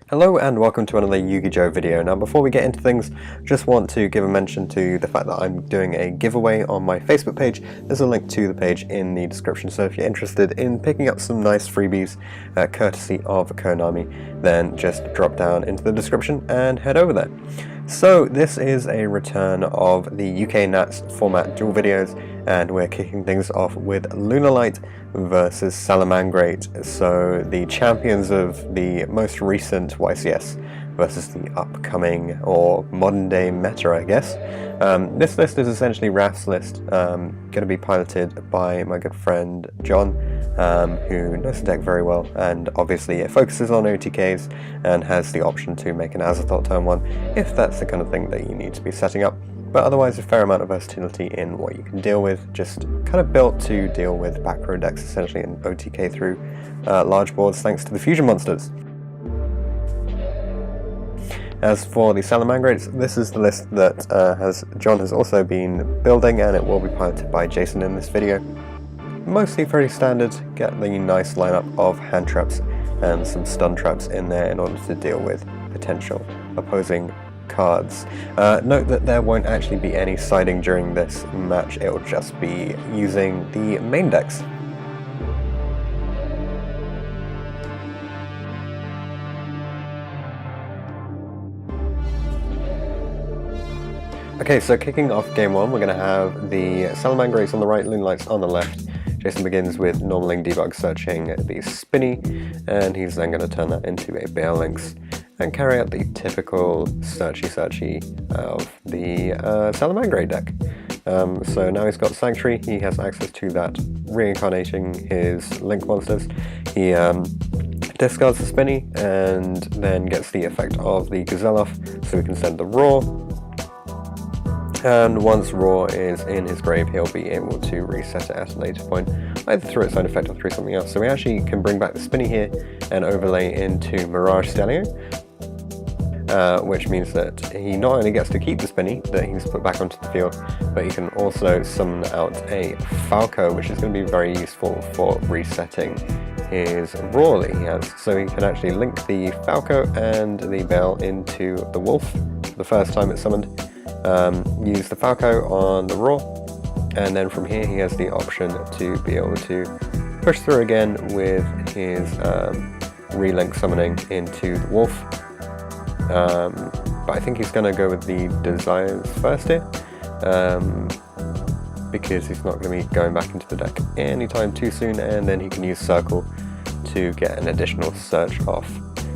Hello and welcome to another Yu-Gi-Oh video. Now before we get into things, just want to give a mention to the fact that I'm doing a giveaway on my Facebook page. There's a link to the page in the description, so if you're interested in picking up some nice freebies courtesy of Konami, then just drop down into the description and head over there. So this is a return of the UK Nats format duel videos, and we're kicking things off with Lunalight versus Salamangreat, so the champions of the most recent YCS versus the upcoming or modern day meta, I guess. This list is essentially Raf's list, going to be piloted by my good friend John, who knows the deck very well, and obviously it focuses on OTKs and has the option to make an Azathoth turn 1 if that's the kind of thing that you need to be setting up. But otherwise a fair amount of versatility in what you can deal with, just kind of built to deal with back row decks essentially and OTK through large boards thanks to the fusion monsters. As for the Salamangreats, this is the list that John has also been building, and it will be piloted by Jason in this video. Mostly pretty standard, get the nice lineup of hand traps and some stun traps in there in order to deal with potential opposing cards. Note that there won't actually be any siding during this match, it will just be using the main decks. Okay, so kicking off game 1, we're going to have the Salamangreats on the right, Lunalights on the left. Jason begins with Normaling Debug searching the Spinny, and he's then going to turn that into a Bale Links and carry out the typical searchy of the Salamangreat deck. So now he's got Sanctuary, he has access to that, reincarnating his Link monsters. He discards the Spinny and then gets the effect of the Gazelle off, so we can send the Roar. And once Raw is in his grave, he'll be able to reset it at a later point, either through its own effect or through something else. So we actually can bring back the Spinny here and overlay into Mirage Stallion, which means that he not only gets to keep the Spinny that he's put back onto the field, but he can also summon out a Falco, which is going to be very useful for resetting his Raw that he has. So he can actually link the Falco and the Bell into the Wolf for the first time it's summoned. Use the Falco on the Raw, and then from here he has the option to be able to push through again with his relink summoning into the Wolf. But I think he's going to go with the Desires first here, because he's not going to be going back into the deck anytime too soon, and then he can use Circle to get an additional search off.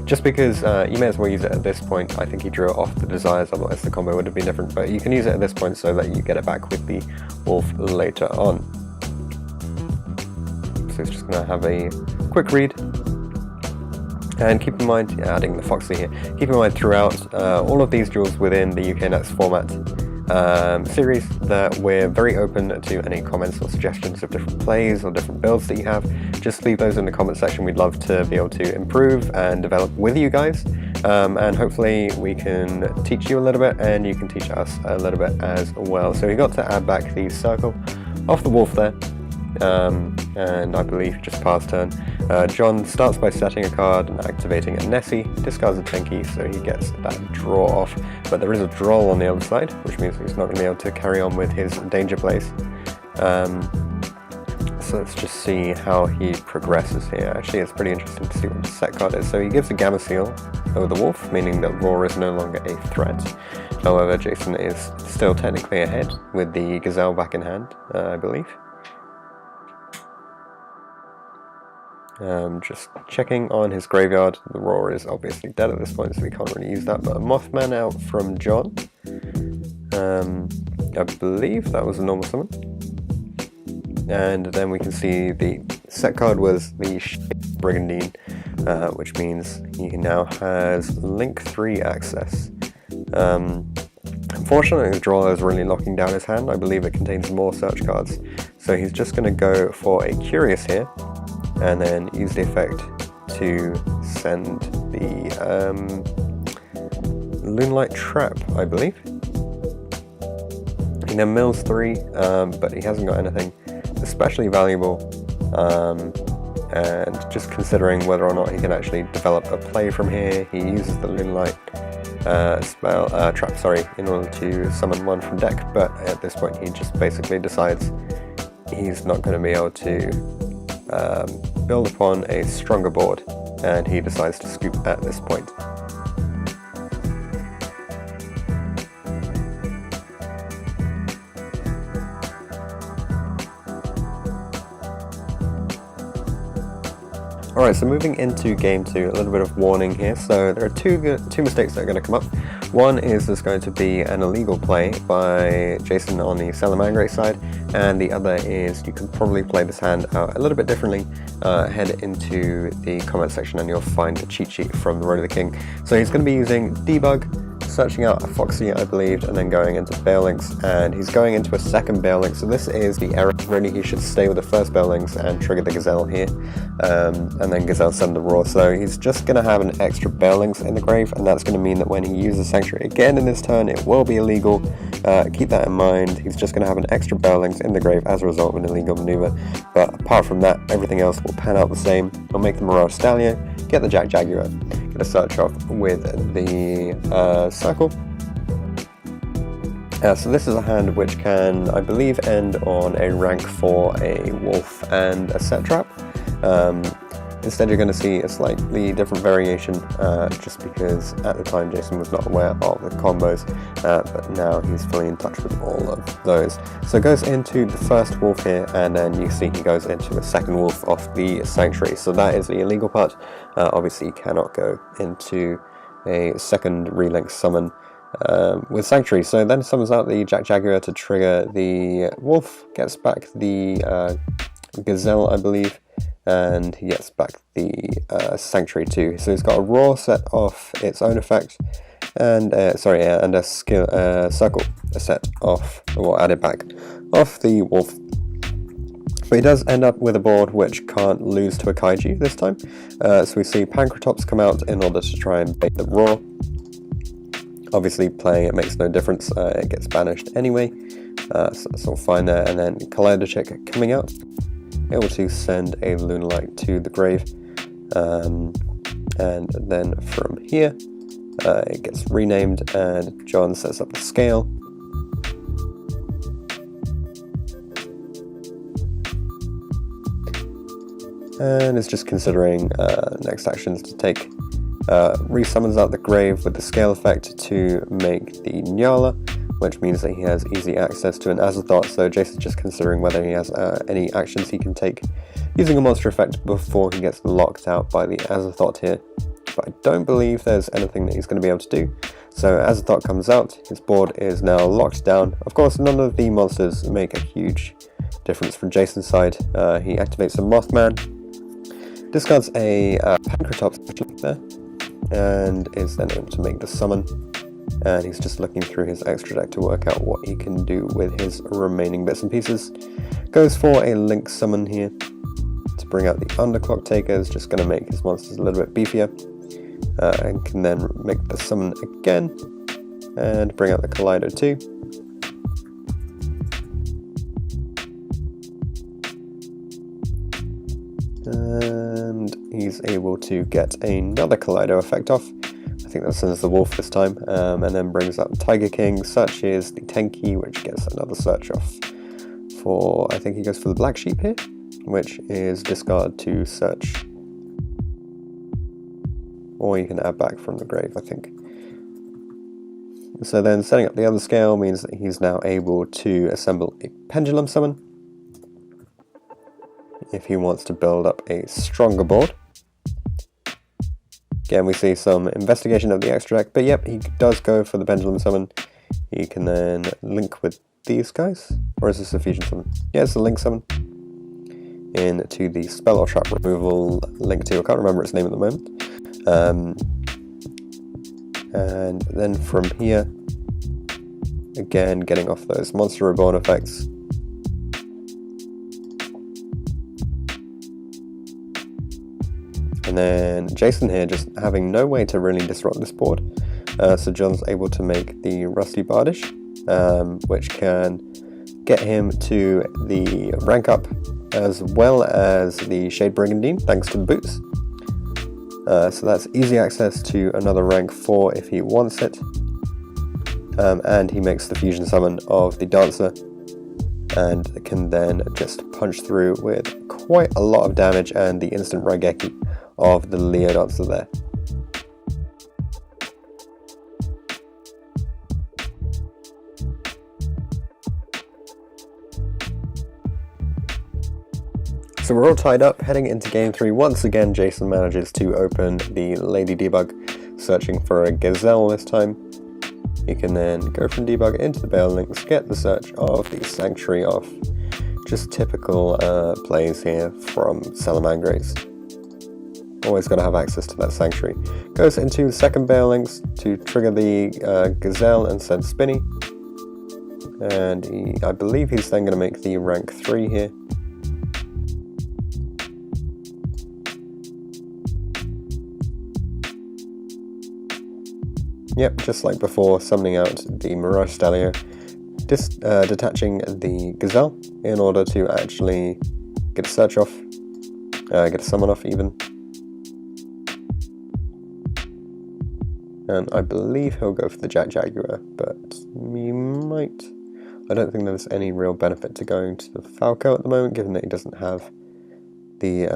Just because you may as well use it at this point. I think he drew it off the Desires, otherwise the combo would have been different, but you can use it at this point so that you get it back with the Wolf later on. So it's just going to have a quick read. And keep in mind, adding the Foxley here, keep in mind throughout all of these duels within the UK Nats format series that we're very open to any comments or suggestions of different plays or different builds that you have. Just leave those in the comment section. We'd love to be able to improve and develop with you guys, and hopefully we can teach you a little bit and you can teach us a little bit as well. So we got to add back the Circle off the Wolf there, and I believe just past turn. John starts by setting a card and activating a Nessie, discards a Tinky, so he gets that draw off, but there is a draw on the other side, which means he's not going to be able to carry on with his danger plays. So let's just see how he progresses here. Actually, it's pretty interesting to see what the set card is. So he gives a Gamma Seal over the Wolf, meaning that Roar is no longer a threat. However, Jason is still technically ahead with the Gazelle back in hand, I believe. Just checking on his graveyard. The Roar is obviously dead at this point, so we can't really use that, but a Mothman out from John. I believe that was a normal summon. And then we can see the set card was the Brigandine, which means he now has Link 3 access. Unfortunately, the draw is really locking down his hand. I believe it contains more search cards, so he's just going to go for a Curious here, and then use the effect to send the Lunalight Trap, I believe. He then mills 3, but he hasn't got anything especially valuable and just considering whether or not he can actually develop a play from here. He uses the Lunalight trap, in order to summon one from deck, but at this point he just basically decides he's not going to be able to build upon a stronger board, and he decides to scoop at this point. Alright, so moving into game 2, a little bit of warning here. So there are two mistakes that are going to come up. One is there's going to be an illegal play by Jason on the Salamangreat side, and the other is you can probably play this hand out a little bit differently. Head into the comment section and you'll find a cheat sheet from the Road of the King. So he's going to be using Debug, searching out a Foxy, I believe, and then going into Bale Links, and he's going into a second Bale Link, so this is the error. Really, he should stay with the first Bale Links and trigger the Gazelle here, and then Gazelle send the Roar. So he's just going to have an extra Bale Links in the grave, and that's going to mean that when he uses Sanctuary again in this turn, it will be illegal. Keep that in mind. He's just going to have an extra Bale Links in the grave as a result of an illegal maneuver, but apart from that, everything else will pan out the same. He'll make the Mirage Stallion, get the Jack Jaguar, get a search off with the circle. So this is a hand which can, I believe, end on a rank for a wolf and a set trap. Instead you're going to see a slightly different variation, just because at the time Jason was not aware of the combos, but now he's fully in touch with all of those. So it goes into the first wolf here, and then you see he goes into a second wolf off the Sanctuary. So that is the illegal part. Obviously you cannot go into a second relink summon with Sanctuary. So then summons out the Jack Jaguar to trigger the wolf, gets back the Gazelle, I believe, and he gets back the Sanctuary too. So he's got a Roar set off its own effect, and and a skill circle set off, or added back off the wolf. But he does end up with a board which can't lose to a Kaiju this time. So we see Pancratops come out in order to try and bait the Roar. Obviously playing it makes no difference, it gets banished anyway, so that's all fine there. And then Collider Check coming out, able to send a Lunalight to the grave, and then from here it gets renamed, and John sets up the scale. And is just considering next actions to take. Resummons out the grave with the scale effect to make the Nyala, which means that he has easy access to an Azathoth, so Jason's just considering whether he has any actions he can take using a monster effect before he gets locked out by the Azathoth here. But I don't believe there's anything that he's going to be able to do. So Azathoth comes out, his board is now locked down. Of course, none of the monsters make a huge difference from Jason's side. He activates a Mothman, discards a Pancratops there, and is then able to make the summon, and he's just looking through his extra deck to work out what he can do with his remaining bits and pieces. Goes for a Link summon here to bring out the Underclock Takers, just going to make his monsters a little bit beefier, and can then make the summon again and bring out the Collider too. And he's able to get another Collider effect off. I think that sends the wolf this time, and then brings up Tiger King, searches the Tenki, which gets another search off for, I think he goes for the Black Sheep here, which is discard to search. Or you can add back from the grave, I think. So then setting up the other scale means that he's now able to assemble a Pendulum summon if he wants to build up a stronger board. Again, we see some investigation of the extra deck, but yep, he does go for the Pendulum summon. He can then link with these guys, or is this a fusion summon? Yeah, it's a link summon into the spell or trap removal link to, I can't remember its name at the moment. And then from here, again getting off those Monster Reborn effects. And then Jason here just having no way to really disrupt this board. So John's able to make the Rusty Bardish, which can get him to the rank up as well as the Shade Brigandine thanks to the boots. So that's easy access to another rank 4 if he wants it. And he makes the fusion summon of the Dancer and can then just punch through with quite a lot of damage and the instant Raigeki of the Leo Dancer there. So we're all tied up, heading into game 3. Once again, Jason manages to open the Lady Debug, searching for a Gazelle this time. You can then go from Debug into the Bale Links, get the search of the Sanctuary off. Just typical plays here from Salamangreats. Always got to have access to that Sanctuary. Goes into the second Bale Links to trigger the Gazelle and send Spinny. And I believe he's then going to make the rank 3 here. Yep, just like before, summoning out the Mirage Stallion, detaching the Gazelle in order to actually get a search off, get a summon off even. And I believe he'll go for the Jaguar, but he might. I don't think there's any real benefit to going to the Falco at the moment, given that he doesn't have the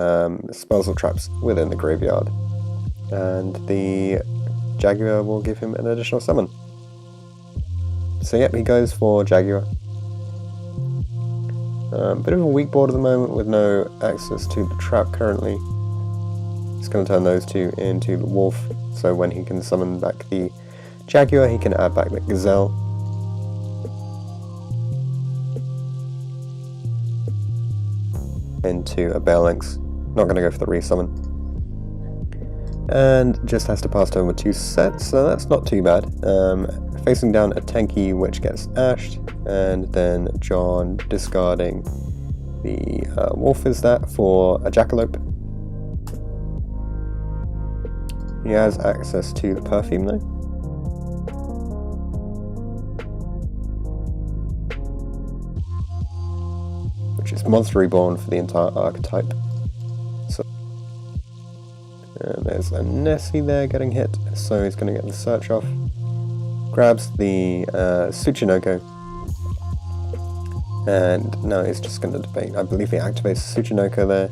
spells or traps within the graveyard. And the Jaguar will give him an additional summon. So yep, he goes for Jaguar. Bit of a weak board at the moment with no access to the trap currently. He's going to turn those two into the Wolf, so when he can summon back the Jaguar, he can add back the Gazelle. Into a Bale Links. Not going to go for the resummon. And just has to pass turn with 2 sets, so that's not too bad. Facing down a Tenki which gets ashed, and then John discarding the Wolf is that for a Jackalope. He has access to the Perfume though. Which is Monster Reborn for the entire archetype. And there's a Nessie there getting hit, so he's going to get the search off. Grabs the Tsuchinoko. And now he's just going to debate. I believe he activates Tsuchinoko there.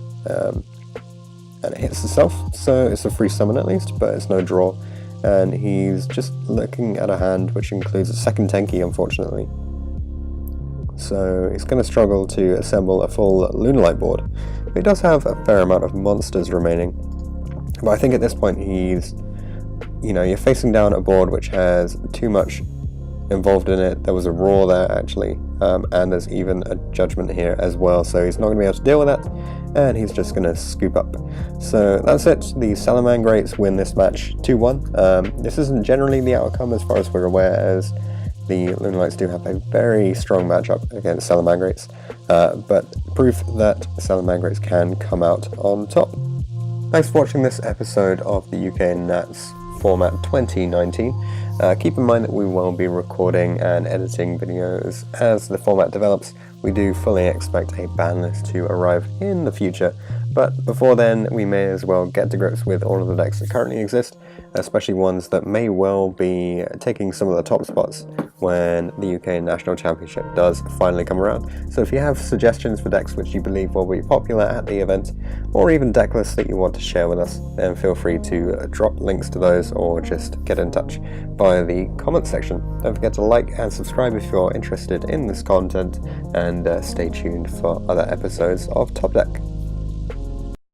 And it hits itself, so it's a free summon at least, but it's no draw. And he's just looking at a hand which includes a second Tenki, unfortunately. So he's going to struggle to assemble a full Lunalight board. But he does have a fair amount of monsters remaining. But I think at this point you're facing down a board which has too much involved in it. There was a Roar there actually, and there's even a Judgment here as well, so he's not going to be able to deal with that, and he's just going to scoop up. So that's it, the Salamangreats win this match 2-1. This isn't generally the outcome as far as we're aware, as the Lunalights do have a very strong matchup against Salamangreats, but proof that Salamangreats can come out on top. Thanks for watching this episode of the UK Nats Format 2019. Keep in mind that we will be recording and editing videos as the format develops. We do fully expect a ban list to arrive in the future, but before then we may as well get to grips with all of the decks that currently exist, especially ones that may well be taking some of the top spots when the UK National Championship does finally come around. So if you have suggestions for decks which you believe will be popular at the event, or even deck lists that you want to share with us, then feel free to drop links to those or just get in touch via the comment section. Don't forget to like and subscribe if you're interested in this content, and stay tuned for other episodes of Top Deck.